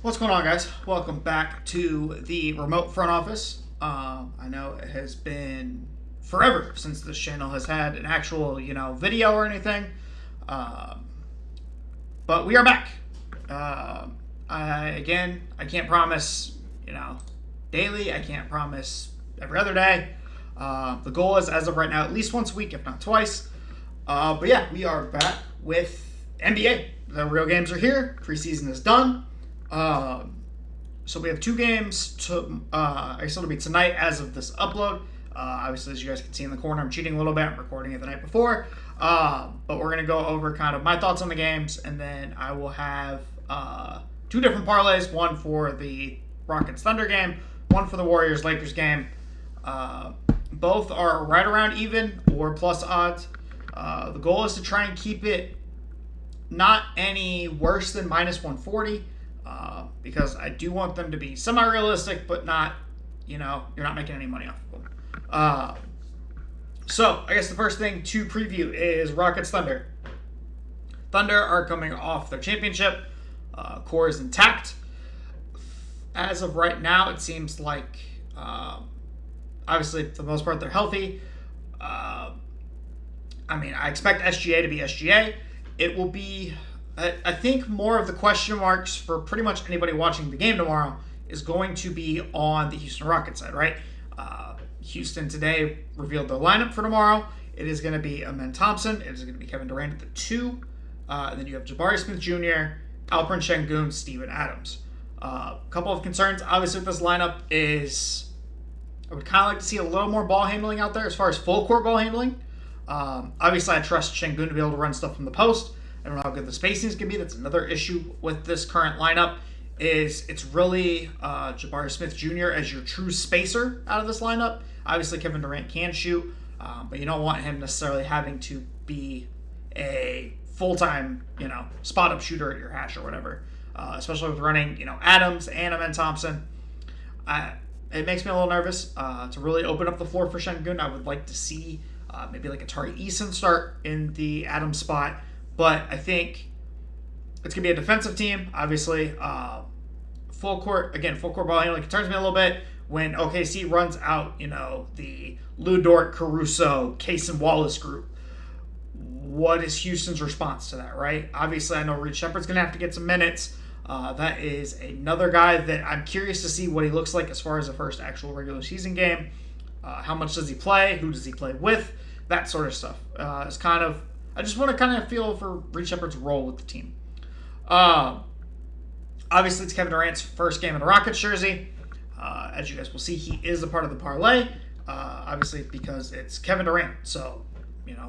What's going on, guys? Welcome back to the remote front office. I know it has been forever since this channel has had an actual, video or anything. But we are back. I can't promise, daily. I can't promise every other day. The goal is, as of right now, at least once a week, if not twice. But yeah, we are back with NBA. The real games are here. Preseason is done. So we have two games to, I guess it'll be tonight as of this upload. Obviously, as you guys can see in the corner, I'm cheating a little bit. I'm recording it the night before. But we're going to go over kind of my thoughts on the games, and then I will have two different parlays, one for the Rockets Thunder game, one for the Warriors Lakers game. Both are right around even or plus odds. The goal is to try and keep it not any worse than minus 140. Because I do want them to be semi-realistic, but not, you're not making any money off of them. So, I guess the first thing to preview is Rockets Thunder. Thunder are coming off their championship. Core is intact. As of right now, it seems like, obviously, for the most part, they're healthy. I expect SGA to be SGA. It will be... I think more of the question marks for pretty much anybody watching the game tomorrow is going to be on the Houston Rockets side, right? Houston today revealed their lineup for tomorrow. It is going to be Amen Thompson. It is going to be Kevin Durant at the 2. And then you have Jabari Smith Jr., Alperen Sengun, Steven Adams. A couple of concerns, obviously, with this lineup is I would kind of like to see a little more ball handling out there as far as full court ball handling. Obviously, I trust Sengun to be able to run stuff from the post. I don't know how good the spacings can be. That's another issue with this current lineup. It's really Jabari Smith Jr. as your true spacer out of this lineup. Obviously, Kevin Durant can shoot, but you don't want him necessarily having to be a full-time, spot-up shooter at your hash or whatever. Especially with running, Adams and Amen Thompson. It makes me a little nervous to really open up the floor for Sengun. I would like to see maybe like a Tari Eason start in the Adams spot. But I think it's going to be a defensive team, obviously. Full court ball handling concerns me a little bit when OKC runs out, the Lou Dort, Caruso, Case and Wallace group. What is Houston's response to that, right? Obviously, I know Reed Shepherd's going to have to get some minutes. That is another guy that I'm curious to see what he looks like as far as the first actual regular season game. How much does he play? Who does he play with? That sort of stuff. It's kind of... I just want to kind of feel for Reed Shepherd's role with the team. Obviously, it's Kevin Durant's first game in a Rockets jersey. As you guys will see, he is a part of the parlay. Obviously, because it's Kevin Durant. So,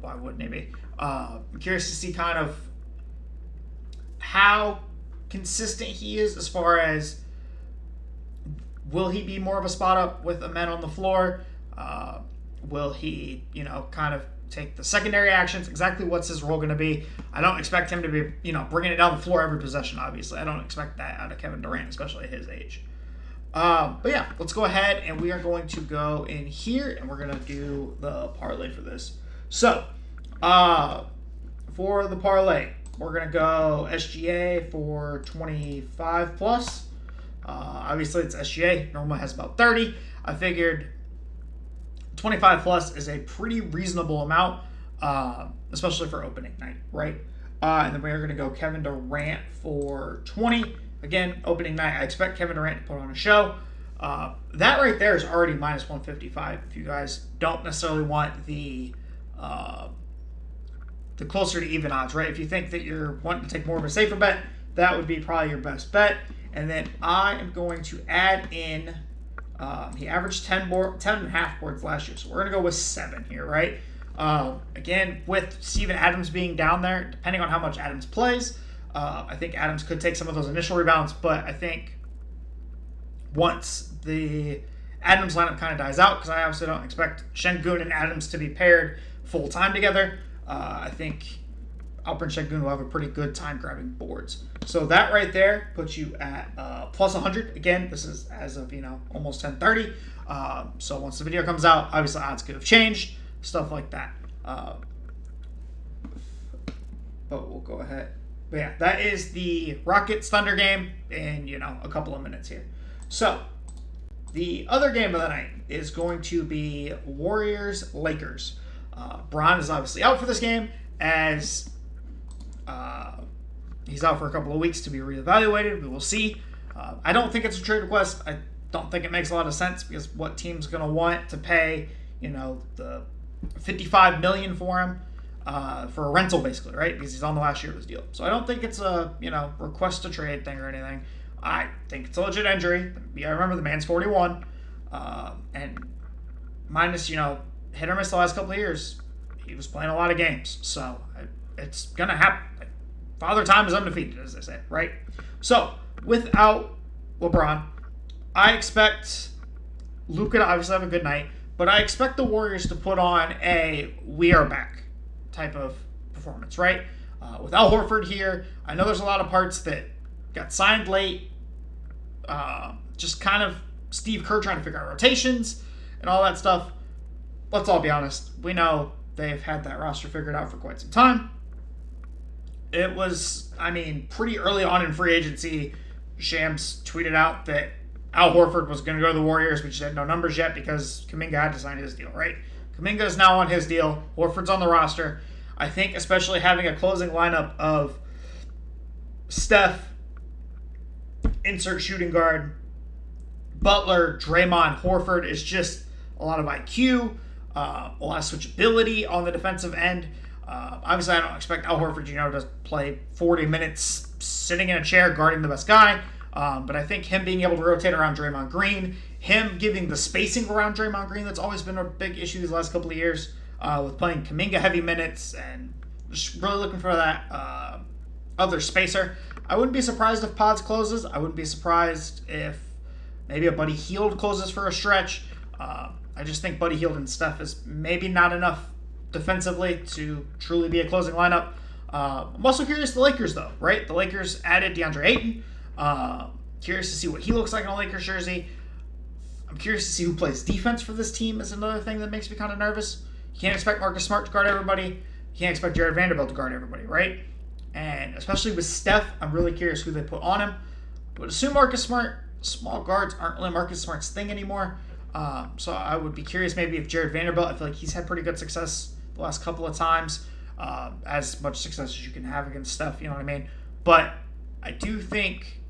why wouldn't he be? I'm curious to see kind of how consistent he is as far as will he be more of a spot up with a man on the floor? Will he, kind of take the secondary actions? Exactly what's his role going to be? I don't expect him to be, bringing it down the floor every possession, obviously. I don't expect that out of Kevin Durant, especially at his age. But yeah, let's go ahead and we are going to go in here and we're going to do the parlay for this. So, for the parlay, we're going to go SGA for 25 plus. Obviously, it's SGA. Normal has about 30. I figured 25 plus is a pretty reasonable amount, especially for opening night, right? And then we're going to go Kevin Durant for 20. Again, opening night, I expect Kevin Durant to put on a show. That right there is already minus 155. If you guys don't necessarily want the closer to even odds, right? If you think that you're wanting to take more of a safer bet, that would be probably your best bet. And then I am going to add in... he averaged 10.5 boards last year, so we're going to go with 7 here, right? Again, with Steven Adams being down there, depending on how much Adams plays, I think Adams could take some of those initial rebounds, but I think once the Adams lineup kind of dies out, because I obviously don't expect Sengun and Adams to be paired full-time together, I think Alperen Sengun will have a pretty good time grabbing boards. So that right there puts you at plus 100. Again, this is as of, almost 10:30. So once the video comes out, obviously odds could have changed, stuff like that. But we'll go ahead But yeah, that is the Rockets Thunder game in, a couple of minutes here. So, the other game of the night is going to be Warriors Lakers. Bron is obviously out for this game as he's out for a couple of weeks to be reevaluated. We will see. I don't think it's a trade request. I don't think it makes a lot of sense because what team's going to want to pay, the $55 million for him for a rental, basically, right? Because he's on the last year of his deal. So I don't think it's a request to trade thing or anything. I think it's a legit injury. I remember the man's 41, and minus hit or miss the last couple of years, he was playing a lot of games. So it's gonna happen. Father Time is undefeated, as they say, right? So without LeBron, I expect Luka to obviously have a good night, but I expect the Warriors to put on a "we are back" type of performance, right? With Al Horford here, I know there's a lot of parts that got signed late. Just kind of Steve Kerr trying to figure out rotations and all that stuff. Let's all be honest. We know they've had that roster figured out for quite some time. It was, pretty early on in free agency, Shams tweeted out that Al Horford was going to go to the Warriors. We just had no numbers yet because Kuminga had to sign his deal, right? Kuminga is now on his deal. Horford's on the roster. I think especially having a closing lineup of Steph, insert shooting guard, Butler, Draymond, Horford is just a lot of IQ, a lot of switchability on the defensive end. Obviously, I don't expect Al Horford, to play 40 minutes sitting in a chair guarding the best guy. But I think him being able to rotate around Draymond Green, him giving the spacing around Draymond Green, that's always been a big issue these last couple of years with playing Kuminga heavy minutes and just really looking for that other spacer. I wouldn't be surprised if Pods closes. I wouldn't be surprised if maybe a Buddy Hield closes for a stretch. I just think Buddy Hield and Steph is maybe not enough defensively to truly be a closing lineup. I'm also curious the Lakers, though, right? The Lakers added DeAndre Ayton. Curious to see what he looks like in a Lakers jersey. I'm curious to see who plays defense for this team is another thing that makes me kind of nervous. You can't expect Marcus Smart to guard everybody. You can't expect Jared Vanderbilt to guard everybody, right? And especially with Steph, I'm really curious who they put on him. I would assume Marcus Smart. Small guards aren't really Marcus Smart's thing anymore. So I would be curious maybe if Jared Vanderbilt, I feel like he's had pretty good success the last couple of times. As much success as you can have against Steph, you know what I mean? But I do think,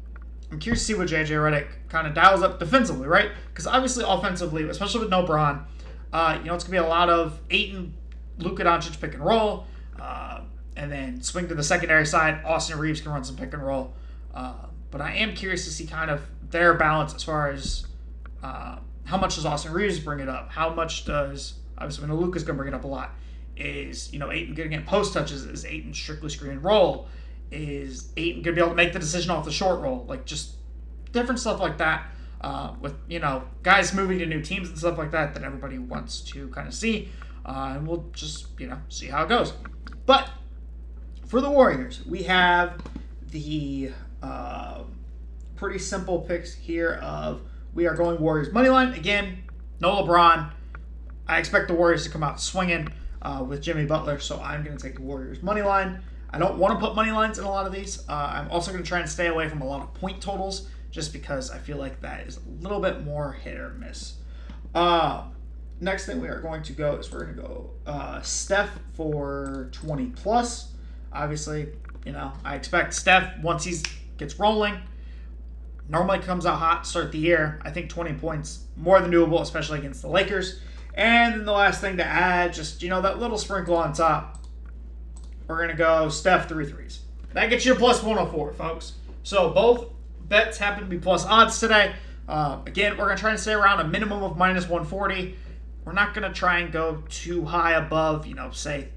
I'm curious to see what JJ Redick kind of dials up defensively, right? Because obviously offensively, especially with no Bron, it's going to be a lot of Ayton, Luka Doncic pick and roll, and then swing to the secondary side. Austin Reeves can run some pick and roll. But I am curious to see kind of their balance as far as how much does Austin Reeves bring it up? How much does, obviously, Luka's going to bring it up a lot. Is, Ayton going to get post touches? Is Ayton strictly screen and roll? Is Ayton going to be able to make the decision off the short roll? Like, just different stuff like that with, guys moving to new teams and stuff like that that everybody wants to kind of see. And we'll just, see how it goes. But for the Warriors, we have the pretty simple picks here of we are going Warriors money line. Again, no LeBron. I expect the Warriors to come out swinging with Jimmy Butler, so I'm going to take the Warriors money line. I don't want to put money lines in a lot of these. I'm also going to try and stay away from a lot of point totals just because I feel like that is a little bit more hit or miss. Next thing we are going to go is we're going to go Steph for 20 plus. Obviously, I expect Steph, once he gets rolling, normally comes out hot to start the year. I think 20 points, more than doable, especially against the Lakers. And then the last thing to add, just, that little sprinkle on top. We're going to go Steph 3 threes. That gets you a plus 104, folks. So both bets happen to be plus odds today. Again, we're going to try and stay around a minimum of minus 140. We're not going to try and go too high above, say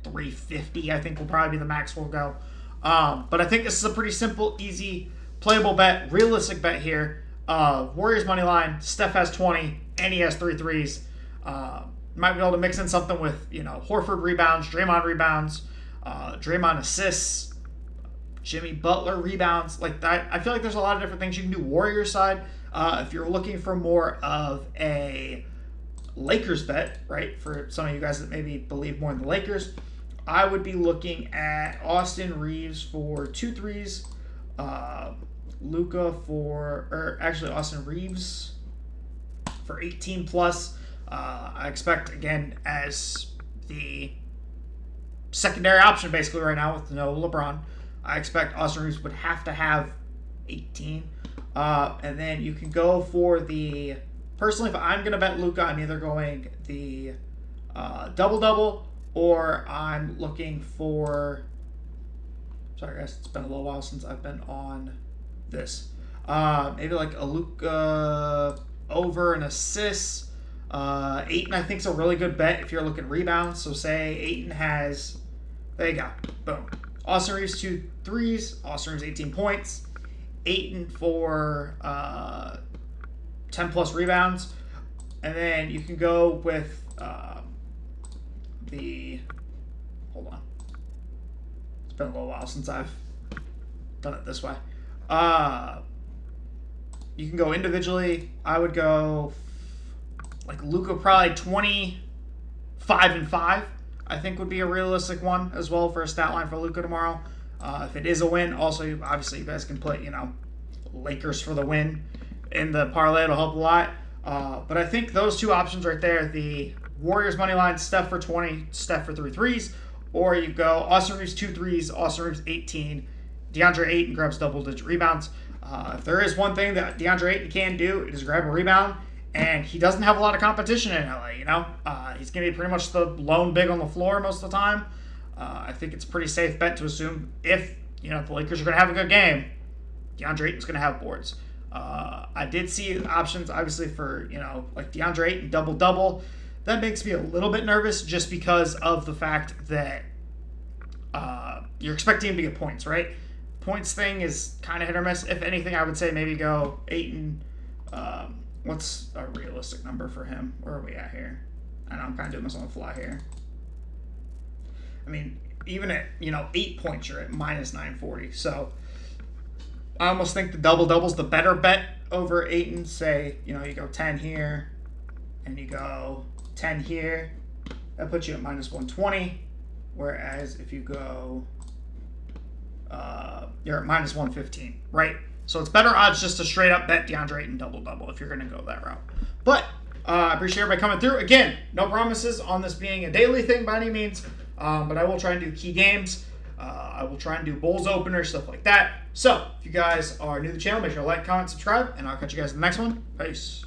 350. I think will probably be the max we'll go. But I think this is a pretty simple, easy, playable bet, realistic bet here. Warriors money line, Steph has 20, and he has 3 threes. Might be able to mix in something with, Horford rebounds, Draymond rebounds, Draymond assists, Jimmy Butler rebounds. Like that, I feel like there's a lot of different things you can do Warriors side. If you're looking for more of a Lakers bet, right, for some of you guys that maybe believe more in the Lakers, I would be looking at Austin Reeves for 2 threes, Luka or actually Austin Reeves for 18 plus. I expect, again, as the secondary option basically right now with no LeBron, I expect Austin Reeves would have to have 18. And then you can go for the... Personally, if I'm going to bet Luka, I'm either going the double-double or I'm looking for... Sorry, guys. It's been a little while since I've been on this. Maybe like a Luka over an assist. Ayton, I think, is a really good bet if you're looking rebounds. So say Ayton has... There you go. Boom. Austin Reeves 2 threes. Austin Reeves 18 points. Ayton for 10 plus rebounds. And then you can go with the... Hold on. It's been a little while since I've done it this way. You can go individually. I would go like Luka, probably 25 and 5. I think would be a realistic one as well for a stat line for Luka tomorrow. If it is a win, also obviously you guys can put Lakers for the win in the parlay. It'll help a lot. But I think those two options right there, the Warriors money line, Steph for 20, Steph for 3 threes, or you go Austin Reeves 2 threes, Austin Reeves 18, DeAndre Ayton grabs double-digit rebounds. If there is one thing that DeAndre Ayton can do, it is grab a rebound, and he doesn't have a lot of competition in LA, He's going to be pretty much the lone big on the floor most of the time. I think it's a pretty safe bet to assume if, the Lakers are going to have a good game, DeAndre Ayton's going to have boards. I did see options, obviously, for, like DeAndre Ayton double-double. That makes me a little bit nervous just because of the fact that you're expecting him to get points, right? Points thing is kind of hit or miss. If anything, I would say maybe go Ayton. What's a realistic number for him? Where are we at here? I know I'm kind of doing this on the fly here. I mean, even at, 8 points, you're at minus 940. So I almost think the double-double's the better bet over Ayton. Say, you go 10 here and you go 10 here. That puts you at minus 120. Whereas if you go, you're at minus 115, right? So it's better odds just to straight up bet DeAndre Ayton double-double if you're going to go that route. But I appreciate everybody coming through. Again, no promises on this being a daily thing by any means, but I will try and do key games. I will try and do Bulls openers, stuff like that. So if you guys are new to the channel, make sure to like, comment, subscribe, and I'll catch you guys in the next one. Peace.